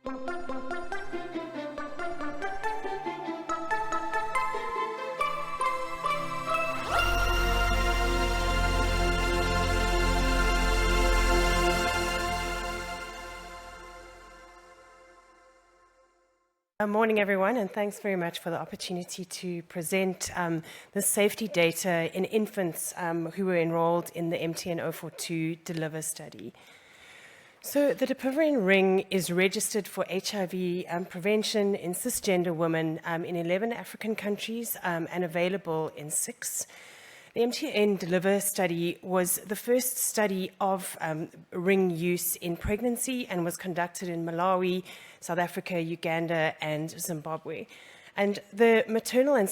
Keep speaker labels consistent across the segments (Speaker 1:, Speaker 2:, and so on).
Speaker 1: Good morning, everyone, and thanks very much for the opportunity to present the safety data in infants who were enrolled in the MTN 042 DELIVER study. So the Dapivirine ring is registered for HIV prevention in cisgender women in 11 African countries and available in 6. The MTN DELIVER study was the first study of ring use in pregnancy and was conducted in Malawi, South Africa, Uganda, and Zimbabwe. And the maternal and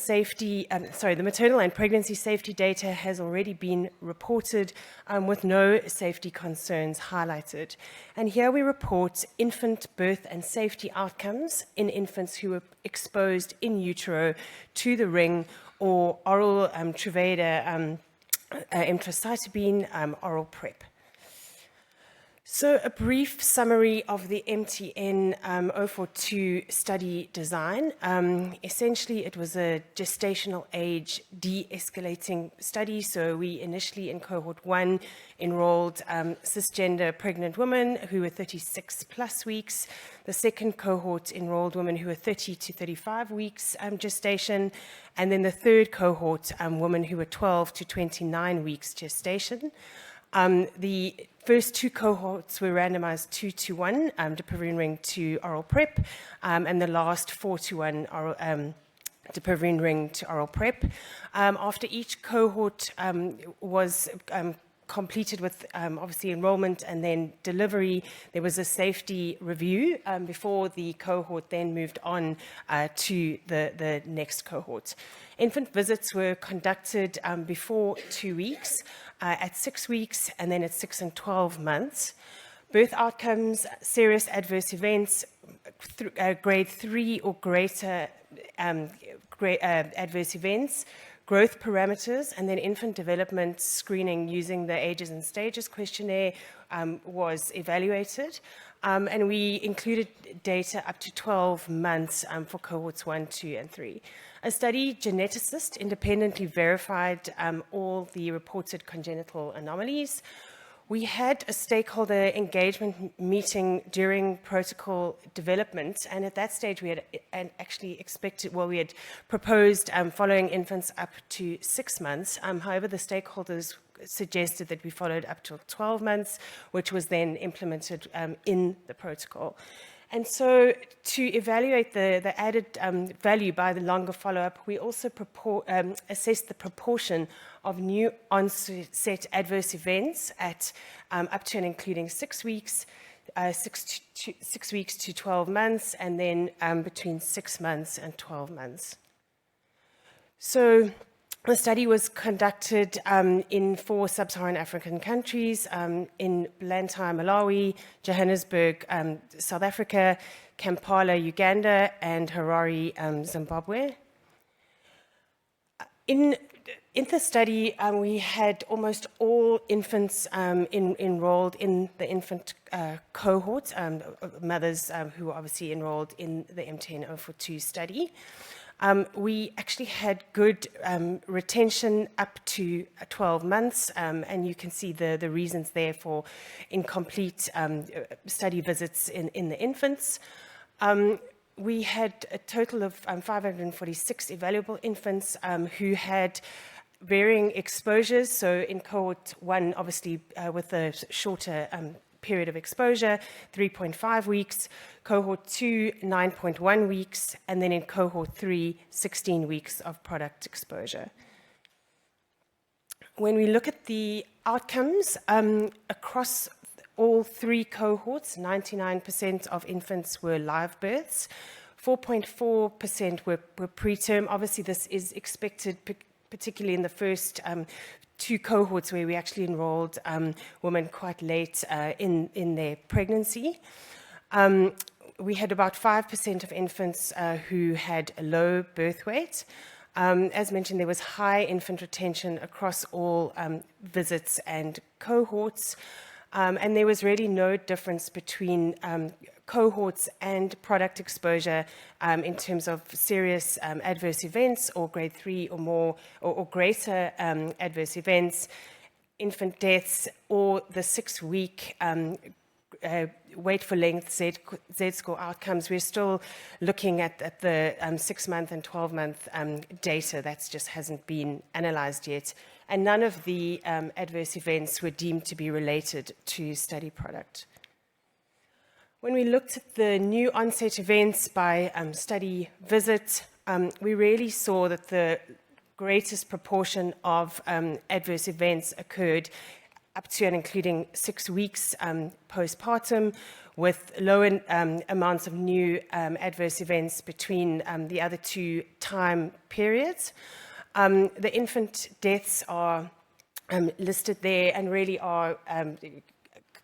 Speaker 1: pregnancy safety data has already been reported with no safety concerns highlighted. And here we report infant birth and safety outcomes in infants who were exposed in utero to the ring or oral Truvada emtricitabine oral PrEP. So a brief summary of the MTN 042 study design. Essentially, it was a gestational age de-escalating study. So we initially in cohort 1 enrolled cisgender pregnant women who were 36 plus weeks. The second cohort enrolled women who were 30 to 35 weeks gestation. And then the third cohort, women who were 12 to 29 weeks gestation. The first 2 cohorts were randomized 2-to-1, Dapivirine ring to oral PrEP, and the last 4-to-1 oral, Dapivirine ring to oral PrEP. After each cohort was completed with obviously enrollment and then delivery, there was a safety review before the cohort then moved on to the next cohort. Infant visits were conducted before 2 weeks, at 6 weeks, and then at 6 and 12 months. Birth outcomes, serious adverse events, grade 3 or greater adverse events, growth parameters, and then infant development screening using the ages and stages questionnaire was evaluated. And we included data up to 12 months for cohorts 1, 2, and 3. A study geneticist independently verified all the reported congenital anomalies. We had a stakeholder engagement meeting during protocol development, and at that stage we had actually expected, well, we had proposed following infants up to 6 months. However, the stakeholders suggested that we followed up to 12 months, which was then implemented in the protocol. And so to evaluate the added value by the longer follow-up, we also assessed the proportion of new onset adverse events at up to and including 6 weeks, 6 weeks to 12 months, and then between 6 months and 12 months. So the study was conducted in 4 sub-Saharan African countries, in Blantyre, Malawi, Johannesburg, South Africa, Kampala, Uganda, and Harare, Zimbabwe. In the study, we had almost all infants enrolled in the infant cohort, mothers who were obviously enrolled in the MTN 042 study. We actually had good retention up to 12 months, and you can see the reasons there for incomplete study visits in the infants. We had a total of 546 evaluable infants who had varying exposures. So in cohort 1, obviously with a shorter period of exposure, 3.5 weeks, cohort 2, 9.1 weeks, and then in cohort 3, 16 weeks of product exposure. When we look at the outcomes across all 3 cohorts, 99% of infants were live births, 4.4% were preterm. Obviously, this is expected, particularly in the first 2 cohorts where we actually enrolled women quite late in their pregnancy. We had about 5% of infants who had a low birth weight. As mentioned, there was high infant retention across all visits and cohorts. And there was really no difference between cohorts and product exposure in terms of serious adverse events or grade 3 or more or greater adverse events, infant deaths, or the 6-week wait for length Z-score outcomes. We're still looking at the 6-month and 12-month data. That just hasn't been analyzed yet. And none of the adverse events were deemed to be related to study product. When we looked at the new onset events by study visit, we really saw that the greatest proportion of adverse events occurred up to and including 6 weeks postpartum, with lower amounts of new adverse events between the other 2 time periods. The infant deaths are listed there and really are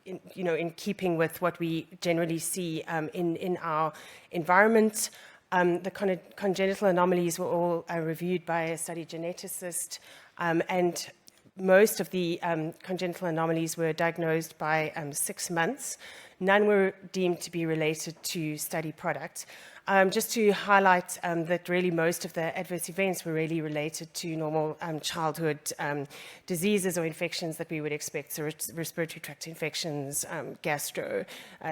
Speaker 1: in keeping with what we generally see in our environment. The congenital anomalies were all reviewed by a study geneticist, and most of the congenital anomalies were diagnosed by 6 months. None were deemed to be related to study product. Just to highlight that really most of the adverse events were really related to normal childhood diseases or infections that we would expect, so respiratory tract infections, gastro,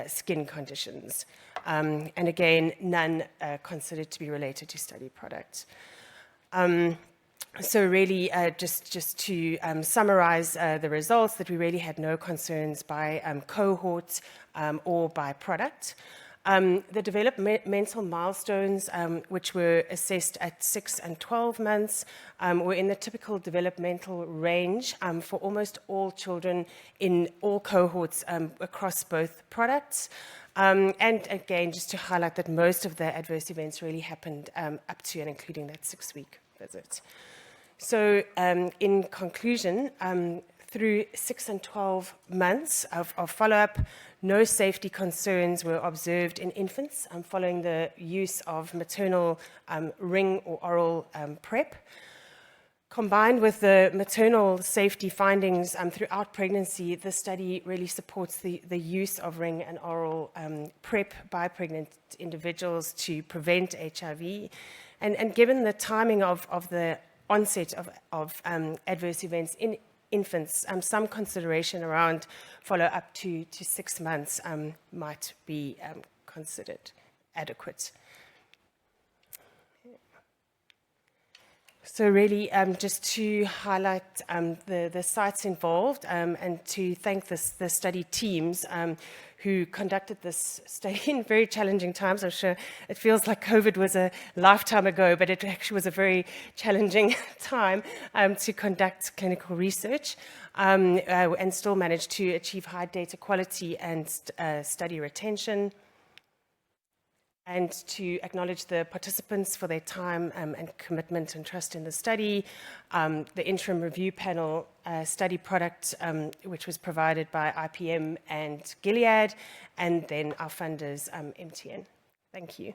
Speaker 1: skin conditions. And again, none considered to be related to study product. So really, just to summarize the results, that we really had no concerns by cohort or by product. The developmental milestones, which were assessed at 6 and 12 months, were in the typical developmental range for almost all children in all cohorts across both products. And again, just to highlight that most of the adverse events really happened up to and including that 6-week visit. So in conclusion, through 6 and 12 months of follow-up, no safety concerns were observed in infants following the use of maternal ring or oral PrEP. Combined with the maternal safety findings throughout pregnancy, the study really supports the use of ring and oral PrEP by pregnant individuals to prevent HIV. And given the timing of the onset of adverse events in infants, some consideration around follow-up to 6 months might be considered adequate. So really, just to highlight the sites involved and to thank the study teams who conducted this study in very challenging times. I'm sure it feels like COVID was a lifetime ago, but it actually was a very challenging time to conduct clinical research and still manage to achieve high data quality and study retention. And to acknowledge the participants for their time and commitment and trust in the study, the interim review panel study product, which was provided by IPM and Gilead, and then our funders, MTN. Thank you.